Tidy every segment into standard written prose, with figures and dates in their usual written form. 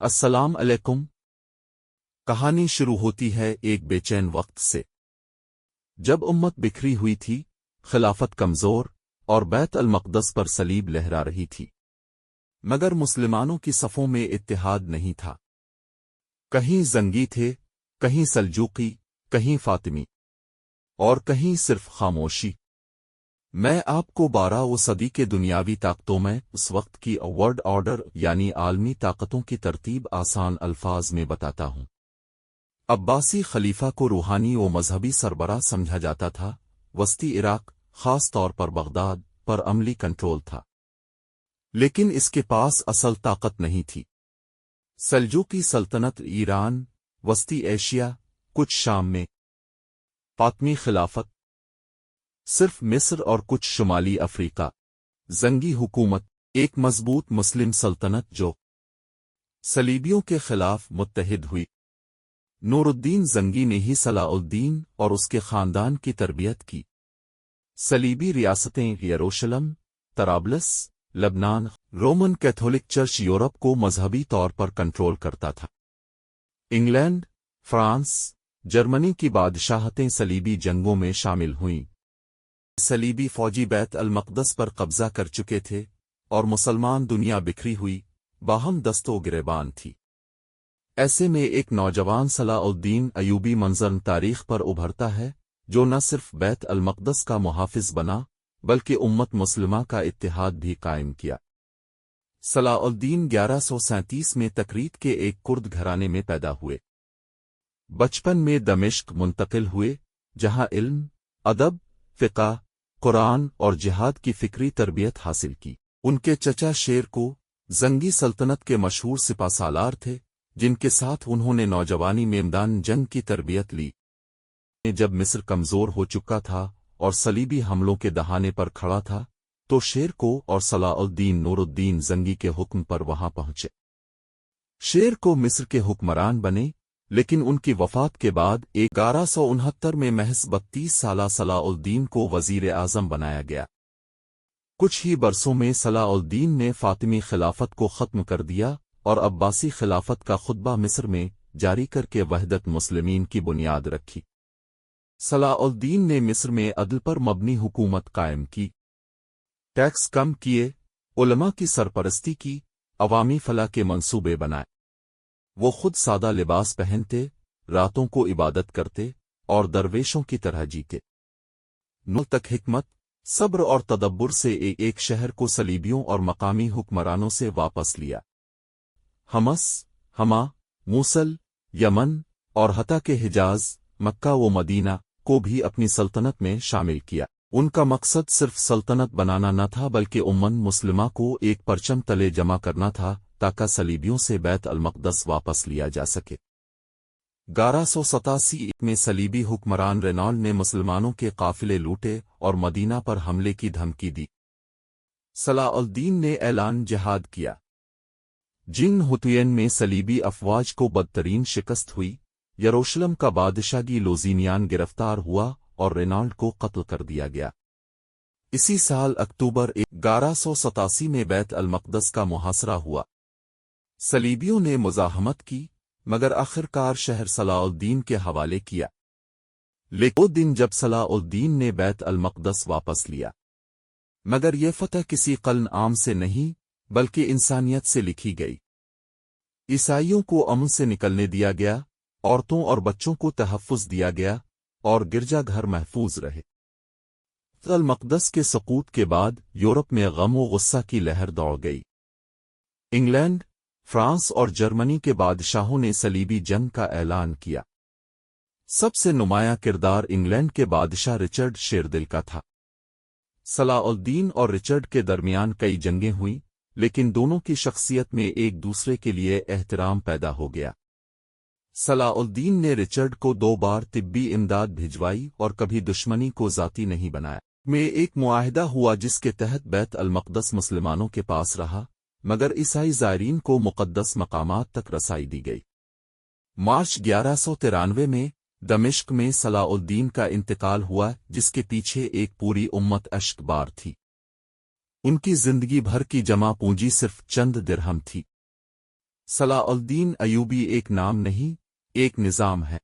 السلام علیکم۔ کہانی شروع ہوتی ہے ایک بے چین وقت سے، جب امت بکھری ہوئی تھی، خلافت کمزور اور بیت المقدس پر صلیب لہرا رہی تھی، مگر مسلمانوں کی صفوں میں اتحاد نہیں تھا۔ کہیں زنگی تھے، کہیں سلجوقی، کہیں فاطمی، اور کہیں صرف خاموشی۔ میں آپ کو 12 صدی کے دنیاوی طاقتوں میں اس وقت کی ورلڈ آرڈر یعنی عالمی طاقتوں کی ترتیب آسان الفاظ میں بتاتا ہوں۔ عباسی خلیفہ کو روحانی و مذہبی سربراہ سمجھا جاتا تھا۔ وسطی عراق، خاص طور پر بغداد، پر عملی کنٹرول تھا، لیکن اس کے پاس اصل طاقت نہیں تھی۔ سلجوقی سلطنت ایران، وسطی ایشیا، کچھ شام میں، فاطمی خلافت صرف مصر اور کچھ شمالی افریقہ، زنگی حکومت، ایک مضبوط مسلم سلطنت جو صلیبیوں کے خلاف متحد ہوئی۔ نور الدین زنگی نے ہی صلاح الدین اور اس کے خاندان کی تربیت کی۔ صلیبی ریاستیں یروشلم، طرابلس، لبنان، رومن کیتھولک چرچ یورپ کو مذہبی طور پر کنٹرول کرتا تھا۔ انگلینڈ، فرانس، جرمنی کی بادشاہتیں صلیبی جنگوں میں شامل ہوئیں۔ صلیبی فوجی بیت المقدس پر قبضہ کر چکے تھے، اور مسلمان دنیا بکھری ہوئی، باہم دست و گریبان تھی۔ ایسے میں ایک نوجوان صلاح الدین ایوبی منظر تاریخ پر ابھرتا ہے، جو نہ صرف بیت المقدس کا محافظ بنا بلکہ امت مسلمہ کا اتحاد بھی قائم کیا۔ صلاح الدین 1137 میں تکریت کے ایک کرد گھرانے میں پیدا ہوئے۔ بچپن میں دمشق منتقل ہوئے، جہاں علم، ادب، فقہ، قرآن اور جہاد کی فکری تربیت حاصل کی۔ ان کے چچا شیر کو زنگی سلطنت کے مشہور سپہ سالار تھے، جن کے ساتھ انہوں نے نوجوانی میں میدان جنگ کی تربیت لی۔ جب مصر کمزور ہو چکا تھا اور صلیبی حملوں کے دہانے پر کھڑا تھا، تو شیر کو اور صلاح الدین نور الدین زنگی کے حکم پر وہاں پہنچے۔ شیر کو مصر کے حکمران بنے، لیکن ان کی وفات کے بعد 1169 میں محض 32 سالہ صلاح الدین کو وزیر اعظم بنایا گیا۔ کچھ ہی برسوں میں صلاح الدین نے فاطمی خلافت کو ختم کر دیا اور عباسی خلافت کا خطبہ مصر میں جاری کر کے وحدت مسلمین کی بنیاد رکھی۔ صلاح الدین نے مصر میں عدل پر مبنی حکومت قائم کی، ٹیکس کم کیے، علماء کی سرپرستی کی، عوامی فلاح کے منصوبے بنائے۔ وہ خود سادہ لباس پہنتے، راتوں کو عبادت کرتے اور درویشوں کی طرح جیتے۔ نو تک حکمت، صبر اور تدبر سے ایک شہر کو صلیبیوں اور مقامی حکمرانوں سے واپس لیا۔ حمص، حما، موصل، یمن اور حتی کہ حجاز، مکہ و مدینہ کو بھی اپنی سلطنت میں شامل کیا۔ ان کا مقصد صرف سلطنت بنانا نہ تھا بلکہ امت مسلمہ کو ایک پرچم تلے جمع کرنا تھا تاکہ صلیبیوں سے بیت المقدس واپس لیا جا سکے۔ 1187 میں صلیبی حکمران رینالڈ نے مسلمانوں کے قافلے لوٹے اور مدینہ پر حملے کی دھمکی دی۔ صلاح الدین نے اعلان جہاد کیا۔ جن ہتوین میں صلیبی افواج کو بدترین شکست ہوئی، یروشلم کا بادشاہی لوزینیان گرفتار ہوا اور رینالڈ کو قتل کر دیا گیا۔ اسی سال اکتوبر 1187 میں بیت المقدس کا محاصرہ ہوا۔ صلیبیوں نے مزاحمت کی، مگر آخرکار شہر صلاح الدین کے حوالے کیا۔ لیکن وہ دن جب صلاح الدین نے بیت المقدس واپس لیا، مگر یہ فتح کسی قلم عام سے نہیں بلکہ انسانیت سے لکھی گئی۔ عیسائیوں کو امن سے نکلنے دیا گیا، عورتوں اور بچوں کو تحفظ دیا گیا، اور گرجا گھر محفوظ رہے۔ بیت المقدس کے سقوط کے بعد یورپ میں غم و غصہ کی لہر دوڑ گئی۔ انگلینڈ، فرانس اور جرمنی کے بادشاہوں نے صلیبی جنگ کا اعلان کیا۔ سب سے نمایاں کردار انگلینڈ کے بادشاہ رچرڈ شیردل کا تھا۔ صلاح الدین اور رچرڈ کے درمیان کئی جنگیں ہوئیں، لیکن دونوں کی شخصیت میں ایک دوسرے کے لیے احترام پیدا ہو گیا۔ صلاح الدین نے رچرڈ کو 2 بار طبی امداد بھجوائی اور کبھی دشمنی کو ذاتی نہیں بنایا۔ میں ایک معاہدہ ہوا جس کے تحت بیت المقدس مسلمانوں کے پاس رہا، مگر عیسائی زائرین کو مقدس مقامات تک رسائی دی گئی۔ مارچ 1193 میں دمشق میں صلاح الدین کا انتقال ہوا، جس کے پیچھے ایک پوری امت اشک بار تھی۔ ان کی زندگی بھر کی جمع پونجی صرف چند درہم تھی۔ صلاح الدین ایوبی ایک نام نہیں، ایک نظام ہے،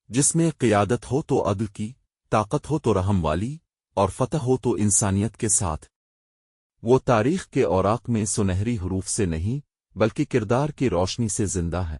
جس میں قیادت ہو تو عدل کی، طاقت ہو تو رحم والی، اور فتح ہو تو انسانیت کے ساتھ۔ وہ تاریخ کے اوراق میں سنہری حروف سے نہیں، بلکہ کردار کی روشنی سے زندہ ہے۔